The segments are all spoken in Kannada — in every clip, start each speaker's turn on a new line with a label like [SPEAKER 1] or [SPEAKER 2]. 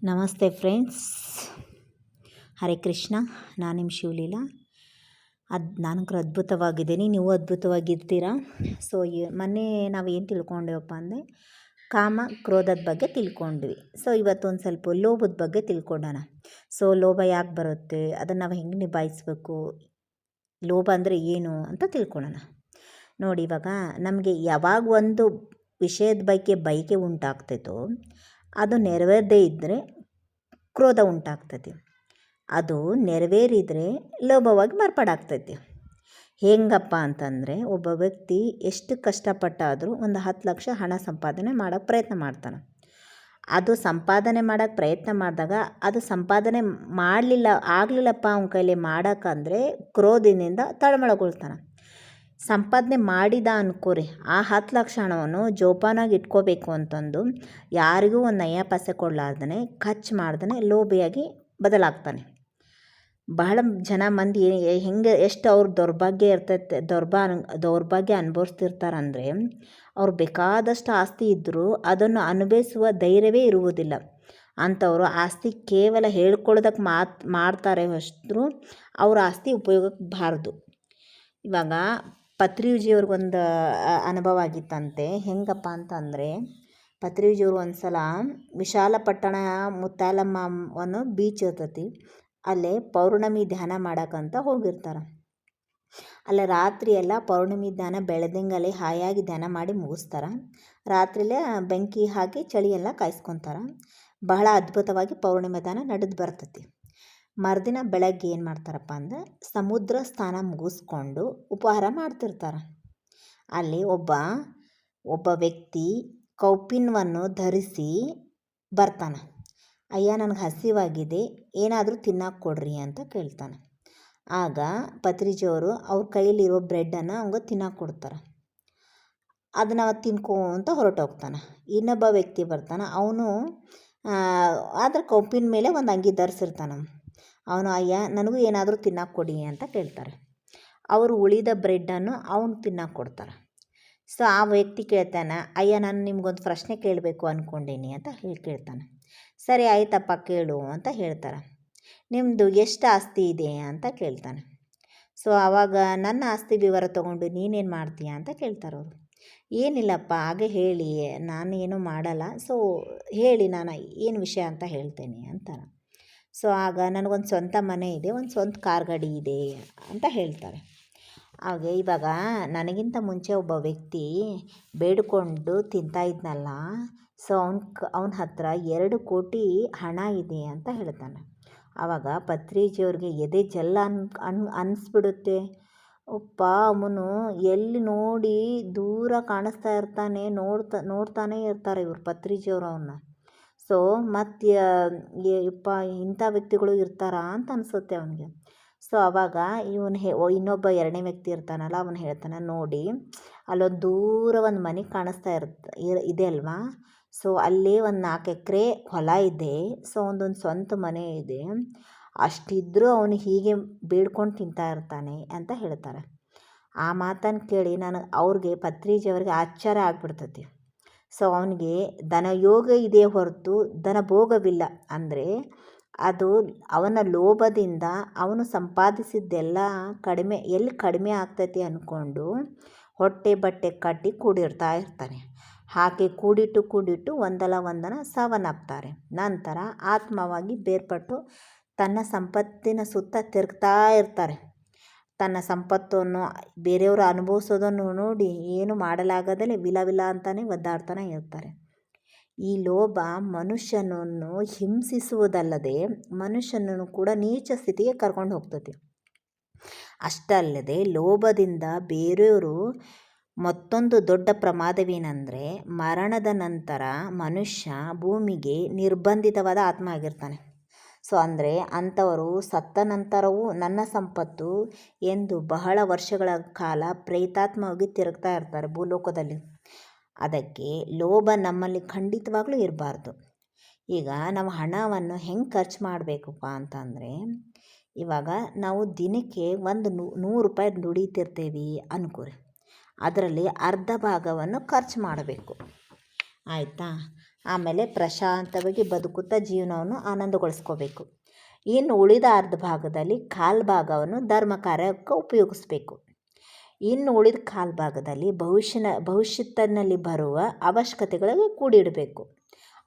[SPEAKER 1] ನಮಸ್ತೆ ಫ್ರೆಂಡ್ಸ್, ಹರೇ ಕೃಷ್ಣ. ನಾನು ನಿಮ್ಮ ಶಿವಲೀಲಾ. ನಾನಂಕರು ಅದ್ಭುತವಾಗಿದ್ದೀನಿ, ನೀವು ಅದ್ಭುತವಾಗಿರ್ತೀರಾ. ಸೊ ಮೊನ್ನೆ ನಾವು ಏನು ತಿಳ್ಕೊಂಡೇವಪ್ಪ ಅಂದರೆ ಕಾಮ ಕ್ರೋಧದ ಬಗ್ಗೆ ತಿಳ್ಕೊಂಡ್ವಿ. ಸೊ ಇವತ್ತೊಂದು ಸ್ವಲ್ಪ ಲೋಭದ ಬಗ್ಗೆ ತಿಳ್ಕೊಳ್ಳೋಣ. ಸೊ ಲೋಭ ಯಾಕೆ ಬರುತ್ತೆ, ಅದನ್ನು ನಾವು ಹೆಂಗೆ ನಿಭಾಯಿಸ್ಬೇಕು, ಲೋಭ ಅಂದರೆ ಏನು ಅಂತ ತಿಳ್ಕೊಳ್ಳೋಣ. ನೋಡಿ, ಇವಾಗ ನಮಗೆ ಯಾವಾಗ ಒಂದು ವಿಷಯದ ಬಗ್ಗೆ ಬಯಕೆ ಉಂಟಾಗ್ತೈತೋ ಅದು ನೆರವೇರದೇ ಇದ್ದರೆ ಕ್ರೋಧ ಉಂಟಾಗ್ತೈತಿ, ಅದು ನೆರವೇರಿದರೆ ಲೋಭವಾಗಿ ಮಾರ್ಪಾಡಾಗ್ತೈತಿ. ಹೆಂಗಪ್ಪ ಅಂತಂದರೆ, ಒಬ್ಬ ವ್ಯಕ್ತಿ ಎಷ್ಟು ಕಷ್ಟಪಟ್ಟಾದರೂ ಒಂದು 10 ಲಕ್ಷ ಹಣ ಸಂಪಾದನೆ ಮಾಡೋಕ್ಕೆ ಪ್ರಯತ್ನ ಮಾಡ್ತಾನೆ. ಅದು ಸಂಪಾದನೆ ಮಾಡೋಕ್ಕೆ ಪ್ರಯತ್ನ ಮಾಡಿದಾಗ ಅದು ಸಂಪಾದನೆ ಆಗಲಿಲ್ಲಪ್ಪ ಅವನ ಕೈಲಿ ಮಾಡೋಕ್ಕಂದರೆ ಕ್ರೋಧದಿಂದ ತಳಮಳಗೊಳ್ತಾನೆ. ಸಂಪಾದನೆ ಮಾಡಿದ ಅನ್ಕೋರಿ, ಆ 10 ಲಕ್ಷ ಹಣವನ್ನು ಜೋಪಾನಾಗಿ ಇಟ್ಕೋಬೇಕು ಅಂತಂದು ಯಾರಿಗೂ ಒಂದು ನಯ ಪೈಸೆ ಕೊಡಲಾರ್ದೇ ಖರ್ಚು ಮಾಡ್ದೇ ಲೋಭಿಯಾಗಿ ಬದಲಾಗ್ತಾನೆ. ಬಹಳ ಜನ ಮಂದಿ ಹೆಂಗೆ ಎಷ್ಟು ಅವ್ರ ದೌರ್ಭಾಗ್ಯ ಇರ್ತೈತೆ, ದೌರ್ಭಾಗ್ಯ ಅನುಭವಿಸ್ತಿರ್ತಾರಂದರೆ ಅವ್ರು ಬೇಕಾದಷ್ಟು ಆಸ್ತಿ ಇದ್ದರೂ ಅದನ್ನು ಅನುಭವಿಸುವ ಧೈರ್ಯವೇ ಇರುವುದಿಲ್ಲ. ಅಂಥವರು ಆಸ್ತಿ ಕೇವಲ ಹೇಳ್ಕೊಳ್ಳೋದಕ್ಕೆ ಮಾಡ್ತಾರೆ ಅಷ್ಟು ಅವ್ರ ಆಸ್ತಿ ಉಪಯೋಗಕ್ಕೆ ಬಾರದು. ಇವಾಗ ಪತ್ರಿಜಿಯವ್ರಿಗೊಂದು ಅನುಭವ ಆಗಿತ್ತಂತೆ. ಹೆಂಗಪ್ಪ ಅಂತಂದರೆ, ಪತ್ರಿಜಿಯವ್ರು ಒಂದು ಸಲ ವಿಶಾಲಪಟ್ಟಣ ಮುತ್ತಾಲಮ್ಮನ ಬೀಚ್ ಇರ್ತೈತಿ, ಅಲ್ಲೇ ಪೌರ್ಣಮಿ ಧ್ಯಾನ ಮಾಡೋಕ್ಕಂತ ಹೋಗಿರ್ತಾರೆ. ಅಲ್ಲೇ ರಾತ್ರಿ ಎಲ್ಲ ಪೌರ್ಣಮಿ ಧ್ಯಾನ ಬೆಳೆದಂಗಲ್ಲಿ ಹಾಯಾಗಿ ಧ್ಯಾನ ಮಾಡಿ ಮುಗಿಸ್ತಾರೆ. ರಾತ್ರಿಲೇ ಬೆಂಕಿ ಹಾಕಿ ಚಳಿ ಎಲ್ಲ ಕಾಯಿಸ್ಕೊತಾರೆ. ಬಹಳ ಅದ್ಭುತವಾಗಿ ಪೌರ್ಣಿಮೆ ಧ್ಯಾನ ನಡೆದು ಬರ್ತೈತಿ. ಮರುದಿನ ಬೆಳಗ್ಗೆ ಏನು ಮಾಡ್ತಾರಪ್ಪ ಅಂದರೆ, ಸಮುದ್ರ ಸ್ನಾನ ಮುಗಿಸ್ಕೊಂಡು ಉಪಹಾರ ಮಾಡ್ತಿರ್ತಾರೆ. ಅಲ್ಲಿ ಒಬ್ಬ ವ್ಯಕ್ತಿ ಕೌಪಿನವನ್ನು ಧರಿಸಿ ಬರ್ತಾನೆ. ಅಯ್ಯ, ನನಗೆ ಹಸಿವಾಗಿದೆ, ಏನಾದರೂ ತಿನ್ನಕ್ಕೆ ಕೊಡ್ರಿ ಅಂತ ಕೇಳ್ತಾನೆ. ಆಗ ಪತ್ರಿಜಿಯವರು ಅವ್ರ ಕೈಯಲ್ಲಿರೋ ಬ್ರೆಡ್ಡನ್ನು ಅವಂಗೆ ತಿನ್ನಕ್ಕೆ ಕೊಡ್ತಾರೆ. ಅದನ್ನು ತಿನ್ಕೋ ಅಂತ ಹೊರಟೋಗ್ತಾನೆ. ಇನ್ನೊಬ್ಬ ವ್ಯಕ್ತಿ ಬರ್ತಾನೆ. ಅವನು ಆದರೆ ಕೌಪಿನ ಮೇಲೆ ಒಂದು ಅಂಗಿ ಧರಿಸಿರ್ತಾನೆ. ಅವನು, ಅಯ್ಯ ನನಗೂ ಏನಾದರೂ ತಿನ್ನಕ್ಕೆ ಕೊಡಿ ಅಂತ ಕೇಳ್ತಾರೆ. ಅವರು ಉಳಿದ ಬ್ರೆಡ್ಡನ್ನು ಅವನು ತಿನ್ನಕ್ಕೆ ಕೊಡ್ತಾರೆ. ಸೊ ಆ ವ್ಯಕ್ತಿ ಕೇಳ್ತಾನೆ, ಅಯ್ಯ ನಾನು ನಿಮ್ಗೊಂದು ಪ್ರಶ್ನೆ ಕೇಳಬೇಕು ಅಂದ್ಕೊಂಡೀನಿ ಅಂತ ಕೇಳ್ತಾನೆ. ಸರಿ ಆಯ್ತಪ್ಪ ಕೇಳು ಅಂತ ಹೇಳ್ತಾರೆ. ನಿಮ್ಮದು ಎಷ್ಟು ಆಸ್ತಿ ಇದೆ ಅಂತ ಕೇಳ್ತಾನೆ. ಸೊ ಆವಾಗ ನನ್ನ ಆಸ್ತಿ ವಿವರ ತೊಗೊಂಡು ನೀನೇನು ಮಾಡ್ತೀಯ ಅಂತ ಕೇಳ್ತಾರೆ ಅವರು. ಏನಿಲ್ಲಪ್ಪ, ಹಾಗೆ ಹೇಳಿ, ನಾನೇನು ಮಾಡಲ್ಲ, ಸೊ ಹೇಳಿ, ನಾನು ಏನು ವಿಷಯ ಅಂತ ಹೇಳ್ತೇನೆ ಅಂತಾರೆ. ಸೊ ಆಗ ನನಗೊಂದು ಸ್ವಂತ ಮನೆ ಇದೆ, ಒಂದು ಸ್ವಂತ ಕಾರ್ ಗಾಡಿ ಇದೆ ಅಂತ ಹೇಳ್ತಾರೆ. ಹಾಗೆ ಇವಾಗ ನನಗಿಂತ ಮುಂಚೆ ಒಬ್ಬ ವ್ಯಕ್ತಿ ಬೇಡಿಕೊಂಡು ತಿಂತಾ ಇದ್ನಲ್ಲ, ಸೊ ಅವನ ಹತ್ರ 2 ಕೋಟಿ ಹಣ ಇದೆ ಅಂತ ಹೇಳ್ತಾನೆ. ಆವಾಗ ಪತ್ರಿಜಿಯವ್ರಿಗೆ ಎದೆ ಜಲ್ಲ ಅನ್ನಿಸ್ಬಿಡುತ್ತೆ. ಒಪ್ಪ ಅವನು ಎಲ್ಲಿ ನೋಡಿ ದೂರ ಕಾಣಿಸ್ತಾ ಇರ್ತಾನೆ, ನೋಡ್ತಾನೇ ಇರ್ತಾರೆ ಇವ್ರು ಪತ್ರಿಜಿಯವರು ಅವನ್ನ. ಸೊ ಮತ್ತು ಯಪ್ಪ ಇಂಥ ವ್ಯಕ್ತಿಗಳು ಇರ್ತಾರಾ ಅಂತ ಅನಿಸುತ್ತೆ ಅವನಿಗೆ. ಸೊ ಆವಾಗ ಇನ್ನೊಬ್ಬ 2ನೇ ವ್ಯಕ್ತಿ ಇರ್ತಾನಲ್ಲ, ಅವನು ಹೇಳ್ತಾನೆ, ನೋಡಿ ಅಲ್ಲೊಂದು ದೂರ ಒಂದು ಮನೆ ಕಾಣಿಸ್ತಾ ಇದೆ ಅಲ್ವಾ, ಸೊ ಅಲ್ಲಿ ಒಂದು 4 ಎಕರೆ ಹೊಲ ಇದೆ, ಸೊ ಒಂದೊಂದು ಸ್ವಂತ ಮನೆ ಇದೆ, ಅಷ್ಟಿದ್ದರೂ ಅವನು ಹೀಗೆ ಬೇಡ್ಕೊಂಡು ತಿಂತಾ ಇರ್ತಾನೆ ಅಂತ ಹೇಳ್ತಾರೆ. ಆ ಮಾತನ್ನು ಕೇಳಿ ಅವ್ರಿಗೆ ಪತ್ರಿಜಿಯವ್ರಿಗೆ ಆಶ್ಚರ್ಯ ಆಗ್ಬಿಡ್ತೈತಿ. ಸೊ ಅವನಿಗೆ ಧನಯೋಗ ಇದೆ ಹೊರತು ಧನಭೋಗವಿಲ್ಲ. ಅಂದರೆ ಅದು ಅವನ ಲೋಭದಿಂದ ಅವನು ಸಂಪಾದಿಸಿದ್ದೆಲ್ಲ ಎಲ್ಲಿ ಕಡಿಮೆ ಆಗ್ತೈತಿ ಅಂದ್ಕೊಂಡು ಹೊಟ್ಟೆ ಬಟ್ಟೆ ಕಟ್ಟಿ ಕೂಡಿರ್ತಾ ಇರ್ತಾನೆ. ಹಾಗೆ ಕೂಡಿಟ್ಟು ಒಂದಲ್ಲ ಒಂದನ ಸಾವನ್ನಪ್ತಾರೆ. ನಂತರ ಆತ್ಮವಾಗಿ ಬೇರ್ಪಟ್ಟು ತನ್ನ ಸಂಪತ್ತಿನ ಸುತ್ತ ತಿರುಗ್ತಾ ಇರ್ತಾರೆ. ತನ್ನ ಸಂಪತ್ತನ್ನು ಬೇರೆಯವರು ಅನುಭವಿಸೋದನ್ನು ನೋಡಿ ಏನು ಮಾಡಲಾಗದಲೇ ವಿಲ ಅಂತಾನೆ ಒದ್ದಾಡ್ತಾನೆ ಇರ್ತಾರೆ. ಈ ಲೋಭ ಮನುಷ್ಯನನ್ನು ಹಿಂಸಿಸುವುದಲ್ಲದೆ ಮನುಷ್ಯನನ್ನು ಕೂಡ ನೀಚ ಸ್ಥಿತಿಗೆ ಕರ್ಕೊಂಡು ಹೋಗ್ತದೆ. ಅಷ್ಟಲ್ಲದೆ ಲೋಭದಿಂದ ಬೇರೆಯವರು ಮತ್ತೊಂದು ದೊಡ್ಡ ಪ್ರಮಾದವೇನೆಂದರೆ, ಮರಣದ ನಂತರ ಮನುಷ್ಯ ಭೂಮಿಗೆ ನಿರ್ಬಂಧಿತವಾದ ಆತ್ಮ ಆಗಿರ್ತಾನೆ. ಸೊ ಅಂದರೆ ಅಂಥವರು ಸತ್ತ ನಂತರವೂ ನನ್ನ ಸಂಪತ್ತು ಎಂದು ಬಹಳ ವರ್ಷಗಳ ಕಾಲ ಪ್ರೇತಾತ್ಮವಾಗಿ ತಿರುಗ್ತಾ ಇರ್ತಾರೆ ಭೂಲೋಕದಲ್ಲಿ. ಅದಕ್ಕೆ ಲೋಭ ನಮ್ಮಲ್ಲಿ ಖಂಡಿತವಾಗ್ಲೂ ಇರಬಾರ್ದು. ಈಗ ನಾವು ಹಣವನ್ನು ಹೆಂಗೆ ಖರ್ಚು ಮಾಡಬೇಕಪ್ಪ ಅಂತಂದರೆ, ಇವಾಗ ನಾವು ದಿನಕ್ಕೆ ಒಂದು 100 ರೂಪಾಯಿ ದುಡಿತಿರ್ತೀವಿ ಅನ್ಕೋರಿ, ಅದರಲ್ಲಿ ಅರ್ಧ ಭಾಗವನ್ನು ಖರ್ಚು ಮಾಡಬೇಕು. ಆಯಿತಾ. ಆಮೇಲೆ ಪ್ರಶಾಂತವಾಗಿ ಬದುಕುತ್ತಾ ಜೀವನವನ್ನು ಆನಂದಗೊಳಿಸ್ಕೋಬೇಕು. ಇನ್ನು ಉಳಿದ ಅರ್ಧ ಭಾಗದಲ್ಲಿ ಕಾಲು ಭಾಗವನ್ನು ಧರ್ಮ ಕಾರ್ಯಕ್ಕೆ ಉಪಯೋಗಿಸ್ಬೇಕು. ಇನ್ನು ಉಳಿದ ಕಾಲು ಭಾಗದಲ್ಲಿ ಭವಿಷ್ಯತ್ತಿನಲ್ಲಿ ಬರುವ ಅವಶ್ಯಕತೆಗಳಿಗೆ ಕೂಡಿಡಬೇಕು.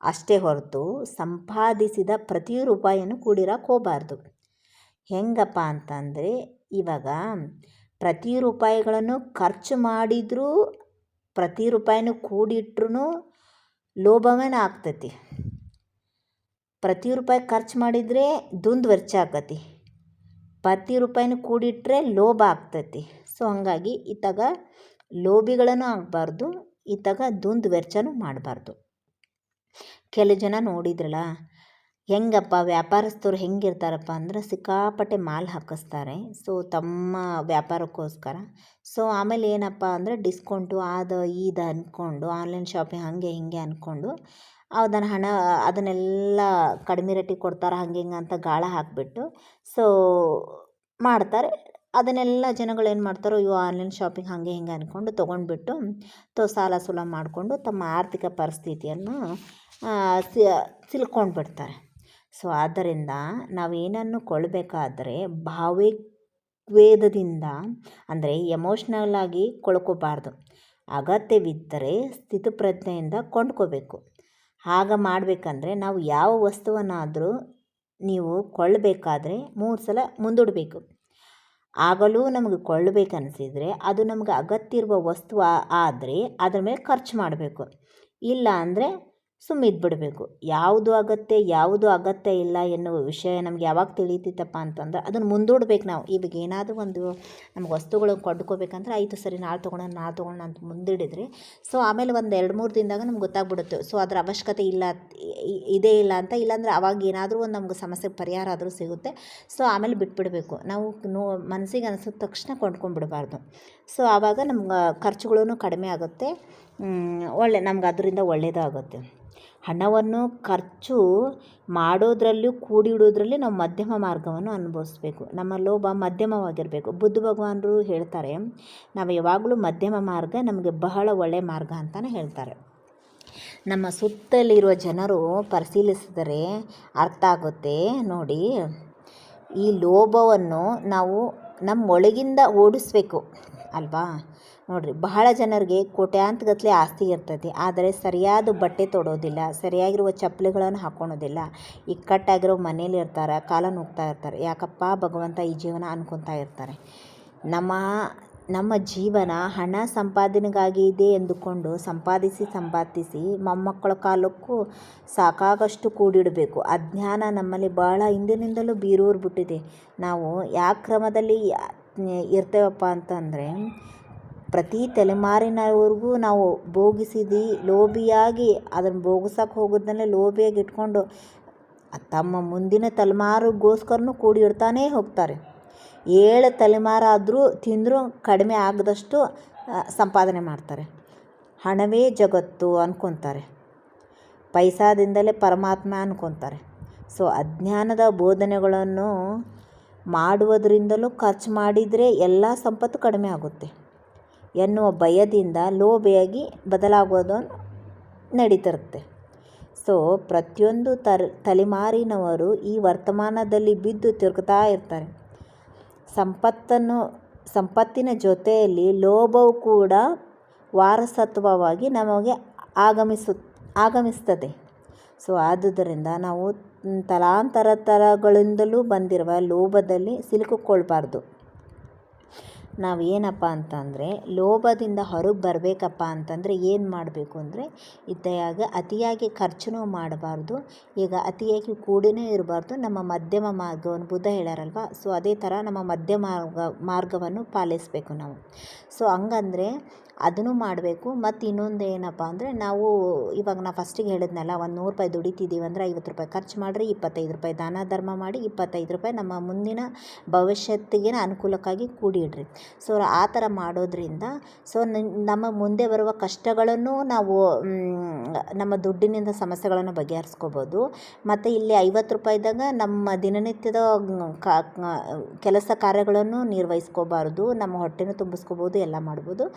[SPEAKER 1] ಅಷ್ಟೇ ಹೊರತು ಸಂಪಾದಿಸಿದ ಪ್ರತಿ ರೂಪಾಯಿಯನ್ನು ಕೂಡಿರೋಕೆ ಹೋಗಬಾರ್ದು. ಹೆಂಗಪ್ಪ ಅಂತಂದರೆ, ಇವಾಗ ಪ್ರತಿ ರೂಪಾಯಿಗಳನ್ನು ಖರ್ಚು ಮಾಡಿದರೂ, ಪ್ರತಿ ರೂಪಾಯಿನೂ ಕೂಡಿಟ್ರೂ ಲೋಭವೇನ ಆಗ್ತೈತಿ. ಪ್ರತಿ ರೂಪಾಯಿ ಖರ್ಚು ಮಾಡಿದರೆ ದುಂದುವೆಚ್ಚ ಆಕತಿ, ಪ್ರತಿ ರೂಪಾಯಿನೂ ಕೂಡಿಟ್ರೆ ಲೋಭ ಆಗ್ತೈತಿ. ಸೊ ಹಾಗಾಗಿ ಇತ್ತಾಗ ಲೋಭಿಗಳನ್ನು ಆಗಬಾರ್ದು, ಇತ್ತಾಗ ದುಂದುವೆಚ್ಚನೂ ಮಾಡಬಾರ್ದು. ಕೆಲವು ಜನ ನೋಡಿದ್ರಲ್ಲ, ಹೆಂಗಪ್ಪ ವ್ಯಾಪಾರಸ್ಥರು ಹೆಂಗಿರ್ತಾರಪ್ಪ ಅಂದ್ರೆ ಸಿಕ್ಕಾಪಟ್ಟೆ ಮಾಲ್ ಹಾಕಿಸ್ತಾರೆ. ಸೊ ತಮ್ಮ ವ್ಯಾಪಾರಕ್ಕೋಸ್ಕರ. ಸೊ ಆಮೇಲೆ ಏನಪ್ಪ ಅಂದರೆ ಡಿಸ್ಕೌಂಟು ಅದು ಇದು ಅಂದ್ಕೊಂಡು ಆನ್ಲೈನ್ ಶಾಪಿಂಗ್ ಹಾಗೆ ಹೀಗೆ ಅಂದ್ಕೊಂಡು ಅದನ್ನೆಲ್ಲ ಕಡಿಮೆ ರೇಟಿಗೆ ಕೊಡ್ತಾರೆ, ಹಂಗೆ ಹಿಂಗೆ ಅಂತ ಗಾಳ ಹಾಕಿಬಿಟ್ಟು ಸೊ ಮಾಡ್ತಾರೆ. ಅದನ್ನೆಲ್ಲ ಜನಗಳು ಏನು ಮಾಡ್ತಾರೋ, ಇವು ಆನ್ಲೈನ್ ಶಾಪಿಂಗ್ ಹಾಗೆ ಹಿಂಗೆ ಅಂದ್ಕೊಂಡು ತೊಗೊಂಡ್ಬಿಟ್ಟು ಸಾಲ ಸೂಲ ಮಾಡಿಕೊಂಡು ತಮ್ಮ ಆರ್ಥಿಕ ಪರಿಸ್ಥಿತಿಯನ್ನು ಸಿಲ್ಕೊಂಡು ಬಿಡ್ತಾರೆ. ಸೊ ಆದ್ದರಿಂದ ನಾವೇನನ್ನು ಕೊಳ್ಳಬೇಕಾದ್ರೆ ಭಾವೋದ್ವೇಗದಿಂದ ಅಂದರೆ ಎಮೋಷ್ನಲ್ ಆಗಿ ಕೊಳ್ಳಕೋಬಾರ್ದು. ಅಗತ್ಯವಿದ್ದರೆ ಸ್ಥಿತಪ್ರಜ್ಞೆಯಿಂದ ಕೊಂಡ್ಕೋಬೇಕು. ಆಗ ಮಾಡಬೇಕಂದ್ರೆ ನಾವು ಯಾವ ವಸ್ತುವನ್ನಾದರೂ ನೀವು ಕೊಳ್ಳಬೇಕಾದ್ರೆ 3 ಸಲ ಮುಂದೂಡಬೇಕು. ಆಗಲೂ ನಮಗೆ ಕೊಳ್ಳಬೇಕನ್ನಿಸಿದರೆ ಅದು ನಮಗೆ ಅಗತ್ಯ ಇರುವ ವಸ್ತು ಆದರೆ ಅದರ ಮೇಲೆ ಖರ್ಚು ಮಾಡಬೇಕು. ಇಲ್ಲ ಅಂದರೆ ಸುಮ್ಮಿದ್ಬಿಡಬೇಕು. ಯಾವುದು ಅಗತ್ಯ ಇಲ್ಲ ಎನ್ನುವ ವಿಷಯ ನಮ್ಗೆ ಯಾವಾಗ ತಿಳಿತೈತಪ್ಪ ಅಂತಂದ್ರೆ ಅದನ್ನು ಮುಂದೂಡ್ಬೇಕು ನಾವು. ಇವಾಗ ಏನಾದರೂ ಒಂದು ನಮ್ಗೆ ವಸ್ತುಗಳು ಕೊಂಡ್ಕೋಬೇಕಂದ್ರೆ ಆಯಿತು ಸರಿ ನಾಳೆ ತೊಗೊಳೋಣ ಅಂತ ಮುಂದಿಡಿದ್ರೆ ಸೊ ಆಮೇಲೆ ಒಂದು 2-3 ದಿನದಾಗ ನಮ್ಗೆ ಗೊತ್ತಾಗ್ಬಿಡುತ್ತೆ. ಸೊ ಅದರ ಅವಶ್ಯಕತೆ ಇಲ್ಲ ಅಂತ. ಇಲ್ಲಾಂದರೆ ಅವಾಗ ಏನಾದರೂ ಒಂದು ನಮ್ಗೆ ಸಮಸ್ಯೆಗೆ ಪರಿಹಾರ ಆದರೂ ಸಿಗುತ್ತೆ. ಸೊ ಆಮೇಲೆ ಬಿಟ್ಬಿಡಬೇಕು. ನಾವು ಮನಸ್ಸಿಗೆ ಅನಿಸಿದ ತಕ್ಷಣ ಕೊಂಡ್ಕೊಂಡ್ಬಿಡಬಾರ್ದು. ಸೊ ಆವಾಗ ನಮ್ಗೆ ಖರ್ಚುಗಳೂ ಕಡಿಮೆ ಆಗುತ್ತೆ, ನಮ್ಗೆ ಅದರಿಂದ ಒಳ್ಳೆಯದಾಗುತ್ತೆ. ಹಣವನ್ನು ಖರ್ಚು ಮಾಡೋದ್ರಲ್ಲೂ ಕೂಡಿಡೋದ್ರಲ್ಲಿ ನಾವು ಮಧ್ಯಮ ಮಾರ್ಗವನ್ನು ಅನುಭವಿಸ್ಬೇಕು. ನಮ್ಮ ಲೋಭ ಮಧ್ಯಮವಾಗಿರಬೇಕು. ಬುದ್ಧ ಭಗವಾನರು ಹೇಳ್ತಾರೆ, ನಾವು ಯಾವಾಗಲೂ ಮಧ್ಯಮ ಮಾರ್ಗ ನಮಗೆ ಬಹಳ ಒಳ್ಳೆಯ ಮಾರ್ಗ ಅಂತಲೇ ಹೇಳ್ತಾರೆ. ನಮ್ಮ ಸುತ್ತಲಿರುವ ಜನರು ಪರಿಶೀಲಿಸಿದರೆ ಅರ್ಥ ಆಗುತ್ತೆ ನೋಡಿ. ಈ ಲೋಭವನ್ನು ನಾವು ನಮ್ಮೊಳಗಿಂದ ಓಡಿಸ್ಬೇಕು ಅಲ್ವಾ. ನೋಡಿರಿ, ಬಹಳ ಜನರಿಗೆ ಕೋಟ್ಯಾಂತಗಟ್ಟಲೆ ಆಸ್ತಿ ಇರ್ತೈತಿ, ಆದರೆ ಸರಿಯಾದ ಬಟ್ಟೆ ತೊಡೋದಿಲ್ಲ, ಸರಿಯಾಗಿರುವ ಚಪ್ಪಲಿಗಳನ್ನು ಹಾಕ್ಕೊಳೋದಿಲ್ಲ, ಇಕ್ಕಟ್ಟಾಗಿರೋ ಮನೇಲಿ ಇರ್ತಾರೆ, ಕಾಲ ನುಗ್ತಾ ಇರ್ತಾರೆ. ಯಾಕಪ್ಪ ಭಗವಂತ ಈ ಜೀವನ ಅನ್ಕೊತಾ ಇರ್ತಾರೆ. ನಮ್ಮ ಜೀವನ ಹಣ ಸಂಪಾದನೆಗಾಗಿ ಇದೆ ಎಂದುಕೊಂಡು ಸಂಪಾದಿಸಿ ಮೊಮ್ಮಕ್ಕಳ ಕಾಲಕ್ಕೂ ಸಾಕಾಗಷ್ಟು ಕೂಡಿಡಬೇಕು. ಅಜ್ಞಾನ ನಮ್ಮಲ್ಲಿ ಭಾಳ ಹಿಂದಿನಿಂದಲೂ ಬೀರೂರ್ಬಿಟ್ಟಿದೆ. ನಾವು ಯಾವ ಕ್ರಮದಲ್ಲಿ ಇರ್ತೇವಪ್ಪ ಅಂತಂದರೆ, ಪ್ರತಿ ತಲೆಮಾರಿನವರೆಗೂ ನಾವು ಲೋಭಿಯಾಗಿ ಅದನ್ನು ಭೋಗಿಸೋಕೆ ಹೋಗೋದನ್ನೇ ಲೋಭಿಯಾಗಿ ಇಟ್ಕೊಂಡು ತಮ್ಮ ಮುಂದಿನ ತಲೆಮಾರಿಗೋಸ್ಕರನೂ ಕೂಡಿಡ್ತಾನೇ ಹೋಗ್ತಾರೆ. 7 ತಲೆಮಾರಾದರೂ ತಿಂದರೂ ಕಡಿಮೆ ಆಗದಷ್ಟು ಸಂಪಾದನೆ ಮಾಡ್ತಾರೆ. ಹಣವೇ ಜಗತ್ತು ಅಂದ್ಕೊತಾರೆ, ಪೈಸಾದಿಂದಲೇ ಪರಮಾತ್ಮ ಅಂದ್ಕೊತಾರೆ. ಸೊ ಅಜ್ಞಾನದ ಬೋಧನೆಗಳನ್ನು ಮಾಡುವುದರಿಂದಲೂ ಖರ್ಚು ಮಾಡಿದರೆ ಎಲ್ಲ ಸಂಪತ್ತು ಕಡಿಮೆ ಆಗುತ್ತೆ ಎನ್ನುವ ಭಯದಿಂದ ಲೋಭಿಯಾಗಿ ಬದಲಾಗೋದು ನಡೀತಿರುತ್ತೆ. ಸೊ ಪ್ರತಿಯೊಂದು ತಲೆಮಾರಿನವರು ಈ ವರ್ತಮಾನದಲ್ಲಿ ಬಿದ್ದು ತಿರುಗ್ತಾ ಇರ್ತಾರೆ. ಸಂಪತ್ತಿನ ಜೊತೆಯಲ್ಲಿ ಲೋಭವು ಕೂಡ ವಾರಸತ್ವವಾಗಿ ನಮಗೆ ಆಗಮಿಸ್ತದೆ. ಸೊ ಆದುದರಿಂದ ನಾವು ತಲಾಂತರಗಳಿಂದಲೂ ಬಂದಿರುವ ಲೋಭದಲ್ಲಿ ಸಿಲುಕಿಕೊಳ್ಬಾರ್ದು. ನಾವು ಏನಪ್ಪ ಅಂತಂದರೆ ಲೋಭದಿಂದ ಹೊರಗೆ ಬರಬೇಕಪ್ಪ ಅಂತಂದರೆ ಏನು ಮಾಡಬೇಕು ಅಂದರೆ, ಅತಿಯಾಗಿ ಖರ್ಚು ಮಾಡಬಾರ್ದು, ಈಗ ಅತಿಯಾಗಿ ಕೂಡಿನೇ ಇರಬಾರ್ದು. ನಮ್ಮ ಮಧ್ಯಮ ಮಾರ್ಗವನ್ನು ಬುದ್ಧ ಹೇಳ್ಯಾರಲ್ವ, ಸೊ ಅದೇ ಥರ ನಮ್ಮ ಮಧ್ಯ ಮಾರ್ಗವನ್ನು ಪಾಲಿಸಬೇಕು ನಾವು. ಸೊ ಹಂಗಂದರೆ ಅದನ್ನು ಮಾಡಬೇಕು. ಮತ್ತು ಇನ್ನೊಂದು ಏನಪ್ಪ ಅಂದರೆ, ನಾವು ಇವಾಗ ನಾನು ಫಸ್ಟಿಗೆ ಹೇಳಿದ್ನಲ್ಲ, ಒಂದು 100 ರೂಪಾಯಿ ದುಡಿತಿದ್ದೀವಿ ಅಂದರೆ 50 ರೂಪಾಯಿ ಖರ್ಚು ಮಾಡಿರಿ, 25 ರೂಪಾಯಿ ದಾನ ಧರ್ಮ ಮಾಡಿ, 25 ರೂಪಾಯಿ ನಮ್ಮ ಮುಂದಿನ ಭವಿಷ್ಯತ್ತಿಗೆ ಅನುಕೂಲಕ್ಕಾಗಿ ಕೂಡಿಡ್ರಿ. ಸೊ ಆ ಥರ ಮಾಡೋದ್ರಿಂದ ಸೊ ನಮ್ಮ ಮುಂದೆ ಬರುವ ಕಷ್ಟಗಳನ್ನು ನಾವು ನಮ್ಮ ದುಡ್ಡಿನಿಂದ ಸಮಸ್ಯೆಗಳನ್ನು ಬಗೆಹರಿಸ್ಕೋಬೋದು. ಮತ್ತು ಇಲ್ಲಿ 50 ರೂಪಾಯಿದಾಗ ನಮ್ಮ ದಿನನಿತ್ಯದ ಕೆಲಸ ಕಾರ್ಯಗಳನ್ನು ನಿರ್ವಹಿಸ್ಕೋಬಾರ್ದು, ನಮ್ಮ ಹೊಟ್ಟೆನೂ ತುಂಬಿಸ್ಕೋಬೋದು, ಎಲ್ಲ ಮಾಡ್ಬೋದು.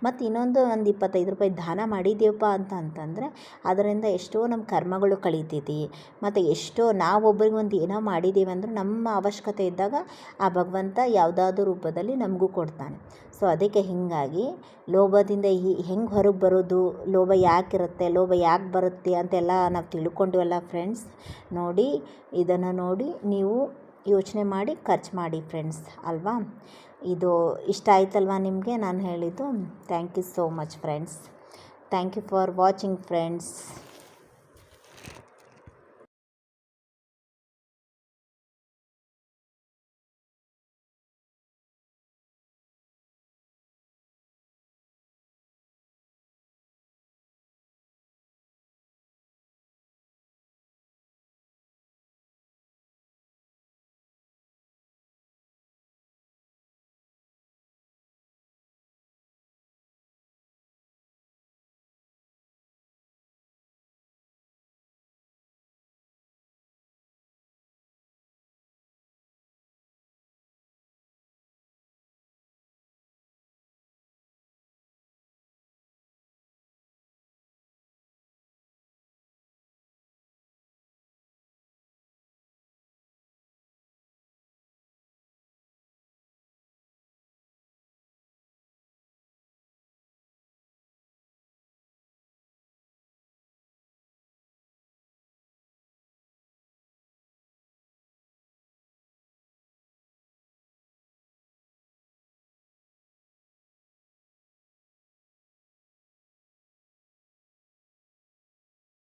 [SPEAKER 1] ಮತ್ತು ಇನ್ನೊಂದು ಒಂದು 25 ರೂಪಾಯಿ ದಾನ ಮಾಡಿದ್ದೀವಪ್ಪ ಅಂತಂದರೆ ಅದರಿಂದ ಎಷ್ಟೋ ನಮ್ಮ ಕರ್ಮಗಳು ಕಳೀತೈತಿ. ಮತ್ತು ಎಷ್ಟೋ ನಾವೊಬ್ಬರಿಗೆ ಒಂದು ಏನೋ ಮಾಡಿದ್ದೀವಿ ಅಂದ್ರೆ ನಮ್ಮ ಅವಶ್ಯಕತೆ ಇದ್ದಾಗ ಆ ಭಗವಂತ ಯಾವುದಾದ್ರೂ ರೂಪದಲ್ಲಿ ನಮಗೂ ಕೊಡ್ತಾನೆ. ಸೊ ಅದಕ್ಕೆ ಹೀಗಾಗಿ ಲೋಭದಿಂದ ಹೆಂಗೆ ಹೊರಗೆ ಬರೋದು, ಲೋಭ ಯಾಕಿರುತ್ತೆ, ಲೋಭ ಯಾಕೆ ಬರುತ್ತೆ ಅಂತೆಲ್ಲ ನಾವು ತಿಳ್ಕೊಂಡಿವಲ್ಲ ಫ್ರೆಂಡ್ಸ್. ನೋಡಿ, ಇದನ್ನು ನೋಡಿ ನೀವು ಯೋಚನೆ ಮಾಡಿ ಖರ್ಚು ಮಾಡಿ ಫ್ರೆಂಡ್ಸ್, ಅಲ್ವಾ? ಇದು ಇಷ್ಟ ಆಯ್ತಲ್ವಾ ನಿಮಗೆ ನಾನು ಹೇಳಿದ್ದು? Thank you so much friends. Thank you for watching friends.